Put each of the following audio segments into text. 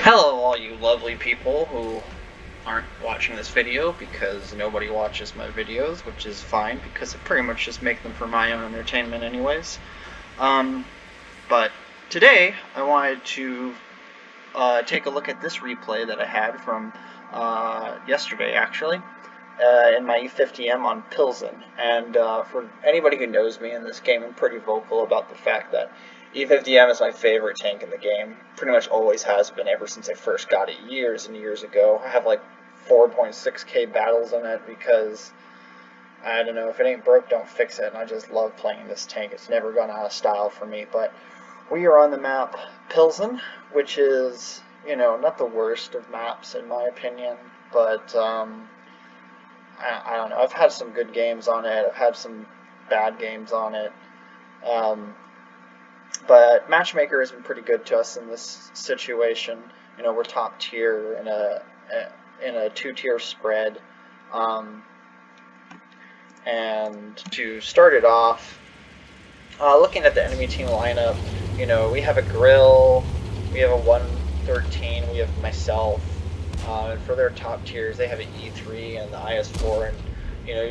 Hello, all you lovely people who aren't watching this video because nobody watches my videos, which is fine because I pretty much just make them for my own entertainment, anyways. Um, but today I wanted to take a look at this replay that I had from yesterday, actually, in my E50M on Pilsen. And for anybody who knows me in this game, I'm pretty vocal about the fact that E50M is my favorite tank in the game. Pretty much always has been ever since I first got it years and years ago. I have like 4.6k battles in it because I don't know, if it ain't broke, don't fix it. And I just love playing this tank. It's never gone out of style for me. But we are on the map Pilsen, which is, not the worst of maps in my opinion, but I don't know. I've had some good games on it. I've had some bad games on it. Um, but Matchmaker has been pretty good to us in this situation. We're top tier in a two-tier spread. And to start it off, looking at the enemy team lineup, we have a Grill, we have a 113, we have myself. And for their top tiers, they have an E3 and the IS4, and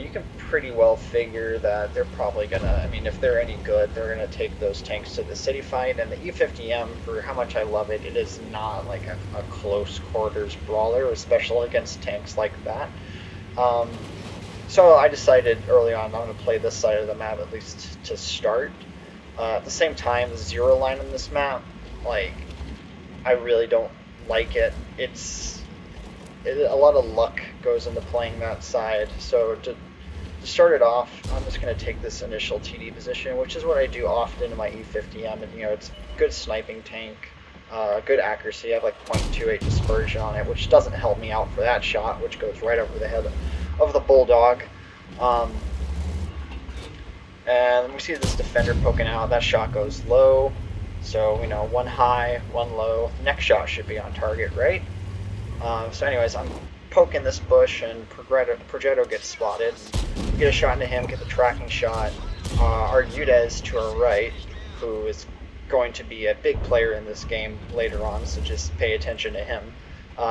you can pretty well figure that they're probably gonna. I mean, if they're any good, they're gonna take those tanks to the city fight. And the E50M, for how much I love it, it is not like a close quarters brawler, especially against tanks like that. So I decided early on I'm going to play this side of the map at least to start. At the same time, the zero line on this map, I really don't like it. A lot of luck goes into playing that side. So to start it off, I'm just going to take this initial TD position, which is what I do often in my E50M. And it's a good sniping tank, good accuracy. I have like 0.28 dispersion on it, which doesn't help me out for that shot, which goes right over the head of the Bulldog. And we see this defender poking out. That shot goes low. So, one high, one low. Next shot should be on target, right? So anyways, I'm poking this bush, and Progetto gets spotted. Get a shot into him, get the tracking shot. Our Udez to our right, who is going to be a big player in this game later on, so just pay attention to him.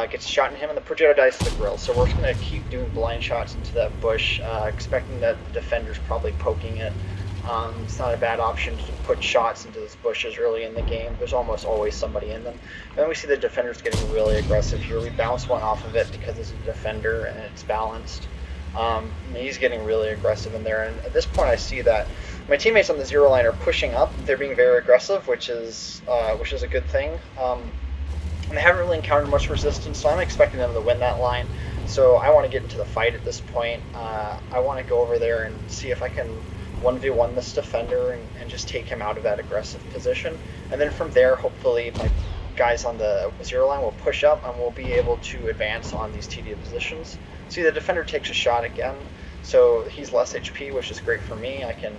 Gets a shot in him, and the Progetto dies to the Grill. So we're just going to keep doing blind shots into that bush, expecting that the defender's probably poking it. It's not a bad option to put shots into those bushes early in the game. There's almost always somebody in them. And then we see the defender's getting really aggressive here. We bounce one off of it because it's a defender and it's balanced. And he's getting really aggressive in there. And at this point I see that my teammates on the zero line are pushing up. They're being very aggressive, which is a good thing. And they haven't really encountered much resistance, so I'm expecting them to win that line. So I want to get into the fight at this point. I want to go over there and see if I can 1v1 this defender and just take him out of that aggressive position. And then from there, hopefully my guys on the zero line will push up and we'll be able to advance on these TD positions. See, the defender takes a shot again, so he's less HP, which is great for me. I can,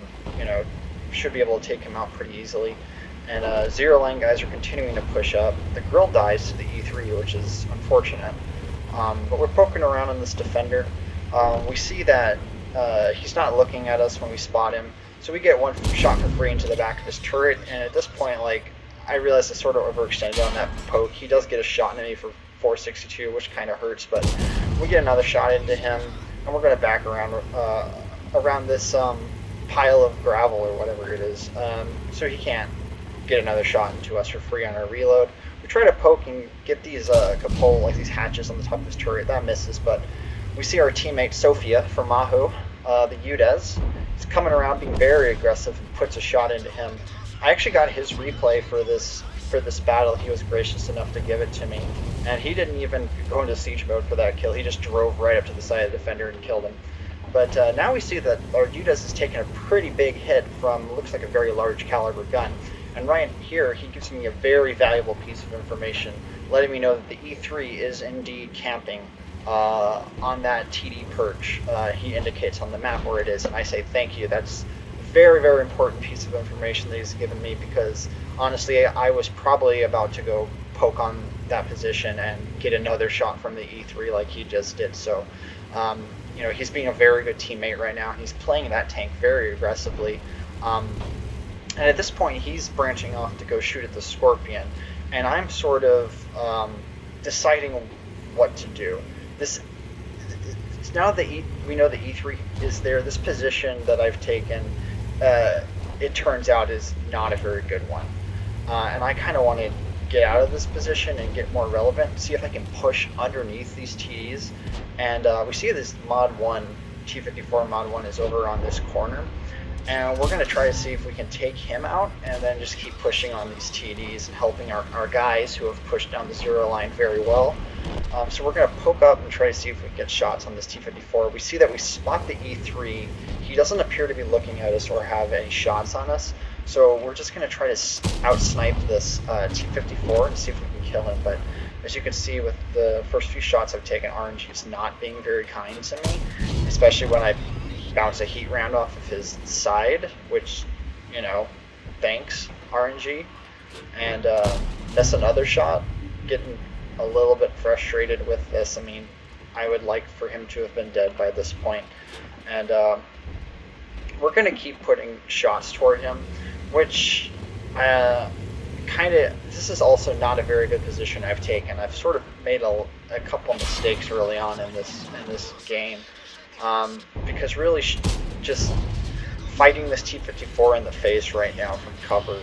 should be able to take him out pretty easily. And zero line guys are continuing to push up. The Grill dies to the E3, which is unfortunate. But we're poking around on this defender. We see that he's not looking at us when we spot him. So we get one shot for free into the back of his turret. And at this point, I realize I sort of overextended on that poke. He does get a shot into me for 462, which kind of hurts. But we get another shot into him. And we're going to back around this pile of gravel or whatever it is. So he can't get another shot into us for free on our reload. We try to poke and get these cupola, these hatches on the top of his turret. That misses, but we see our teammate Sofia from Mahu, the Udez. He's coming around being very aggressive and puts a shot into him. I actually got his replay for this battle. He was gracious enough to give it to me, and he didn't even go into siege mode for that kill. He just drove right up to the side of the defender and killed him. But now we see that our Udez has taken a pretty big hit from, looks like a very large caliber gun. And right here, he gives me a very valuable piece of information, letting me know that the E3 is indeed camping on that TD perch. He indicates on the map where it is, and I say thank you. That's a very, very important piece of information that he's given me, because honestly, I was probably about to go poke on that position and get another shot from the E3 like he just did. So, he's being a very good teammate right now. He's playing that tank very aggressively. And at this point, he's branching off to go shoot at the Scorpion. and I'm sort of deciding what to do. This now that we know the E3 is there. This position that I've taken, it turns out, is not a very good one, and I kind of want to get out of this position and get more relevant. See if I can push underneath these TDs, and we see this Mod 1 T-54 Mod 1 is over on this corner. And we're going to try to see if we can take him out and then just keep pushing on these TDs and helping our guys who have pushed down the zero line very well. So we're going to poke up and try to see if we can get shots on this T-54. We see that we spot the E3. He doesn't appear to be looking at us or have any shots on us. So we're just going to try to out-snipe this T-54 and see if we can kill him. But as you can see with the first few shots I've taken, RNG is not being very kind to me, especially when I bounce a heat round off of his side, which, you know, thanks RNG. And that's another shot. Getting a little bit frustrated with this. I mean, I would like for him to have been dead by this point. And we're going to keep putting shots toward him, which this is also not a very good position I've taken. I've sort of made a couple mistakes early on in this game. Because really just fighting this T-54 in the face right now from cover,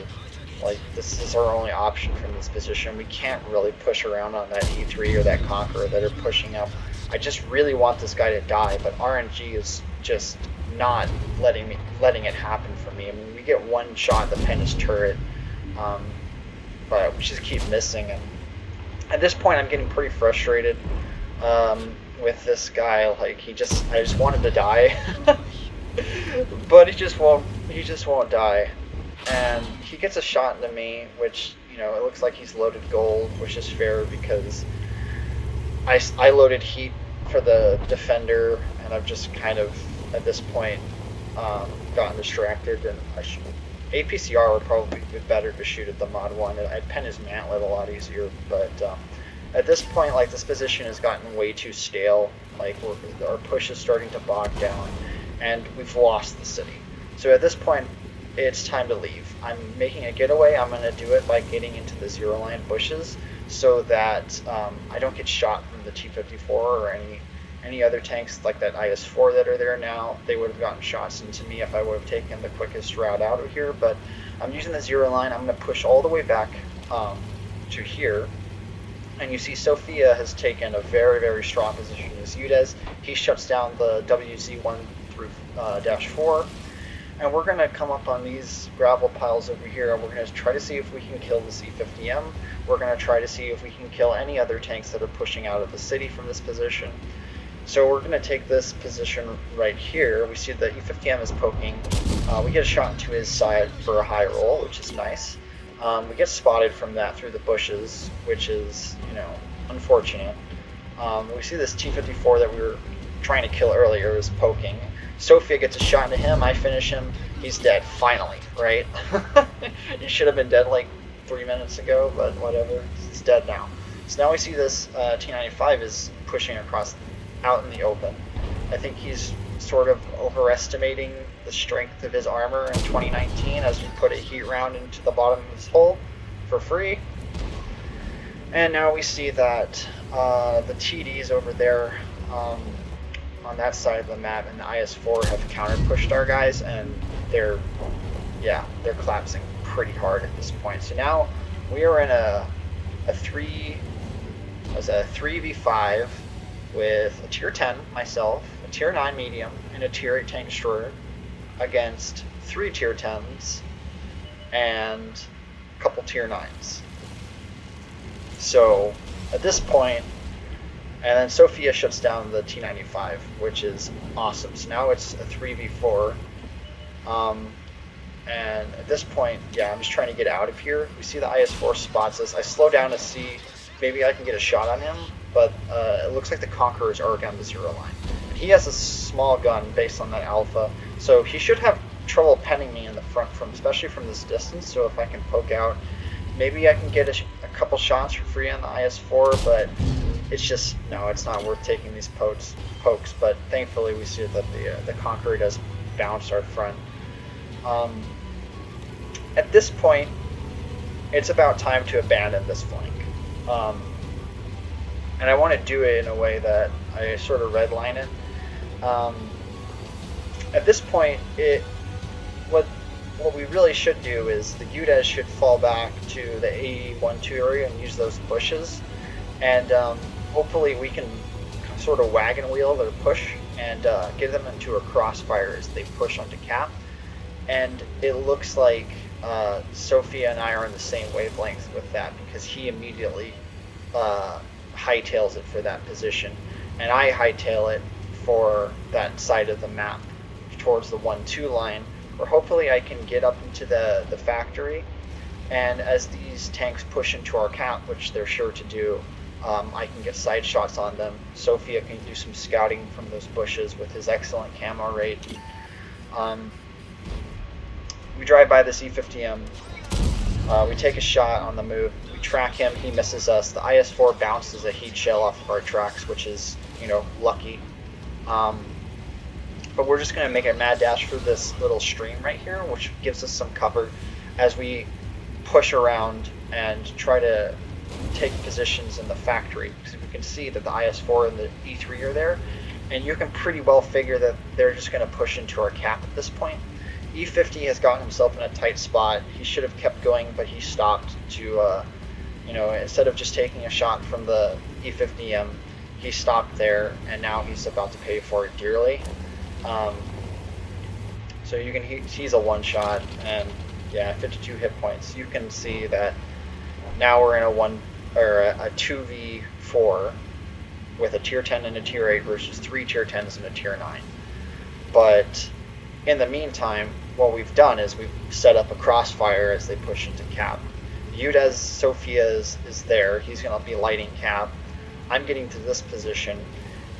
like, this is our only option from this position. We can't really push around on that E3 or that Conqueror that are pushing up. I just really want this guy to die, but RNG is just not letting it happen for me. I mean, we get one shot at the Pennis turret, but we just keep missing. And at this point, I'm getting pretty frustrated. With this guy, like, I just want him to die, but he just won't die, and he gets a shot into me, which, you know, it looks like he's loaded gold, which is fair because I loaded heat for the defender, and I've just kind of at this point gotten distracted, and APCR would probably be better to shoot at the Mod 1. I'd pen his mantlet a lot easier, but at this point, like, this position has gotten way too stale. Like, our push is starting to bog down, and we've lost the city. So at this point, it's time to leave. I'm making a getaway. I'm going to do it by getting into the zero line bushes so that I don't get shot from the T-54 or any other tanks like that IS-4 that are there now. They would have gotten shots into me if I would have taken the quickest route out of here. But I'm using the zero line. I'm going to push all the way back to here. And you see Sophia has taken a very, very strong position as UDES. He shuts down the WZ-1 through -4. And we're going to come up on these gravel piles over here, and we're going to try to see if we can kill the C-50M. We're going to try to see if we can kill any other tanks that are pushing out of the city from this position. So we're going to take this position right here. We see the E-50M is poking. We get a shot into his side for a high roll, which is nice. We get spotted from that through the bushes, which is, you know, unfortunate. We see this T-54 that we were trying to kill earlier is poking. Sophia gets a shot into him. I finish him. He's dead, finally, right? He should have been dead like 3 minutes ago, but whatever. He's dead now. So now we see this T-95 is pushing across out in the open. I think he's sort of overestimating the strength of his armor in 2019 as we put a heat round into the bottom of his hull for free. And now we see that the TDs over there on that side of the map and the IS-4 have counter-pushed our guys, and they're collapsing pretty hard at this point. So now we are in a 3v5 with a tier 10, myself, a tier 9 medium, and a tier 8 tank destroyer against 3 tier 10s and a couple tier 9s. So at this point, and then Sophia shuts down the T-95, which is awesome. So now it's a 3v4. And at this point, yeah, I'm just trying to get out of here. We see the IS-4 spots us. I slow down to see maybe I can get a shot on him, but it looks like the Conqueror is already on the zero line. And he has a small gun based on that Alpha, so he should have trouble penning me in the front, especially from this distance. So if I can poke out, maybe I can get a couple shots for free on the IS-4, but it's just, no, it's not worth taking these pokes. But thankfully we see that the Conqueror does bounce our front. At this point, it's about time to abandon this flank. And I want to do it in a way that I sort of redline it. At this point, what we really should do is the UDES should fall back to the A12 area and use those bushes, and hopefully we can sort of wagon wheel their push and get them into a crossfire as they push onto cap. And it looks like Sophia and I are on the same wavelength with that, because he immediately hightails it for that position, and I hightail it for that side of the map towards the 1-2 line, where hopefully I can get up into the factory, and as these tanks push into our cap, which they're sure to do, I can get side shots on them. Sophia can do some scouting from those bushes with his excellent camo rate. We drive by this E50M, we take a shot on the move, we track him, he misses us, the IS-4 bounces a heat shell off of our tracks, which is, lucky. But we're just going to make a mad dash for this little stream right here, which gives us some cover as we push around and try to take positions in the factory. Because we can see that the IS-4 and the E3 are there, and you can pretty well figure that they're just going to push into our cap at this point. E50 has gotten himself in a tight spot. He should have kept going, but he stopped to, instead of just taking a shot from the E50M, he stopped there, and now he's about to pay for it dearly. So you can he's a one shot, and yeah, 52 hit points. You can see that now we're in a 2v4 with a tier 10 and a tier 8 versus 3 tier 10s and a tier 9. But in the meantime, what we've done is we've set up a crossfire as they push into cap. UDES Sophia is there. He's going to be lighting cap. I'm getting to this position,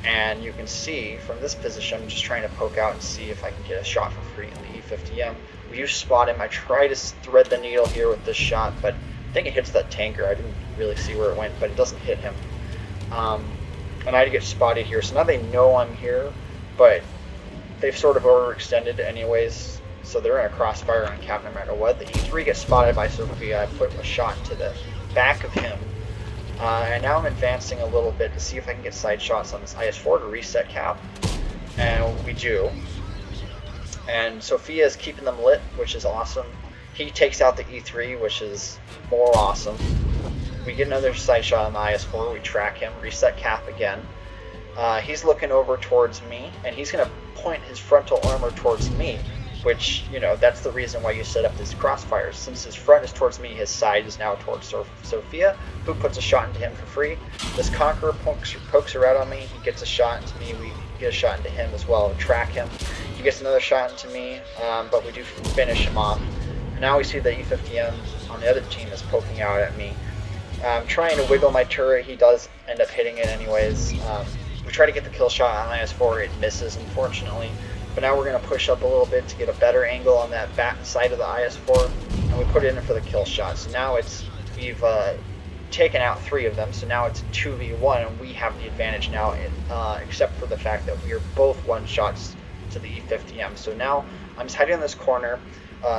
and you can see from this position, I'm just trying to poke out and see if I can get a shot for free in the E50M. We do spot him. I try to thread the needle here with this shot, but I think it hits that tanker. I didn't really see where it went, but it doesn't hit him. And I get spotted here, so now they know I'm here, but they've sort of overextended anyways, so they're in a crossfire on cap no matter what. The E3 gets spotted by Sophia. I put a shot to the back of him. And now I'm advancing a little bit to see if I can get side shots on this IS-4 to reset cap. And we do. And Sophia is keeping them lit, which is awesome. He takes out the E3, which is more awesome. We get another side shot on the IS-4. We track him, reset cap again. He's looking over towards me, and he's going to point his frontal armor towards me, which, that's the reason why you set up this crossfire. Since his front is towards me, his side is now towards Sophia, who puts a shot into him for free. This Conqueror pokes her out on me. He gets a shot into me. We get a shot into him as well. We track him. He gets another shot into me, but we do finish him off. And now we see the E50M on the other team is poking out at me. I'm trying to wiggle my turret. He does end up hitting it anyways. We try to get the kill shot on IS-4. It misses, unfortunately. But now we're going to push up a little bit to get a better angle on that back side of the IS-4, and we put it in for the kill shot. So now we've taken out 3 of them, so now it's 2v1, and we have the advantage now, except for the fact that we are both one-shots to the E50M. So now I'm just hiding in this corner.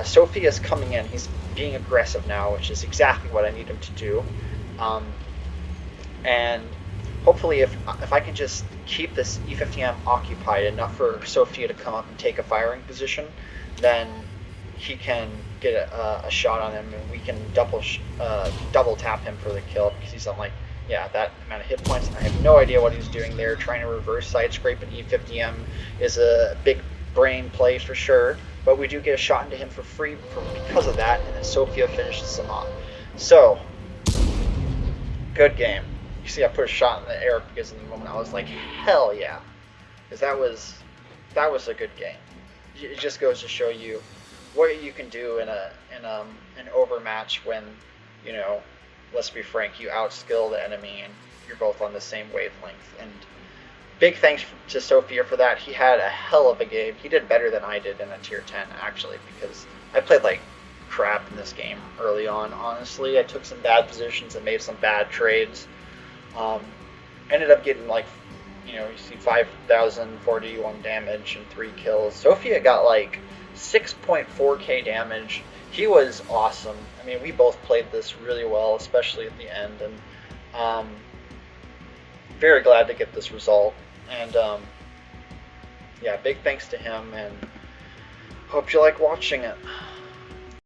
Sophia's coming in. He's being aggressive now, which is exactly what I need him to do. And hopefully if I can just keep this E50M occupied enough for Sophia to come up and take a firing position, then he can get a shot on him, and we can double tap him for the kill, because he's on that amount of hit points. And I have no idea what he's doing there. Trying to reverse side scrape an E50M is a big brain play for sure, but we do get a shot into him for free because of that, and then Sophia finishes him off. So, good game. You see, I put a shot in the air because in the moment I was like, hell yeah, because that was a good game. It just goes to show you what you can do in an overmatch when, let's be frank, you outskill the enemy and you're both on the same wavelength. And big thanks to Sophia for that. He had a hell of a game. He did better than I did in a tier 10 actually, because I played like crap in this game early on. Honestly, I took some bad positions and made some bad trades. Ended up getting you see 5,041 damage and 3 kills. Sophia got 6.4k damage he was awesome. I mean, we both played this really well, especially at the end, and very glad to get this result. And yeah, big thanks to him, and hope you like watching it.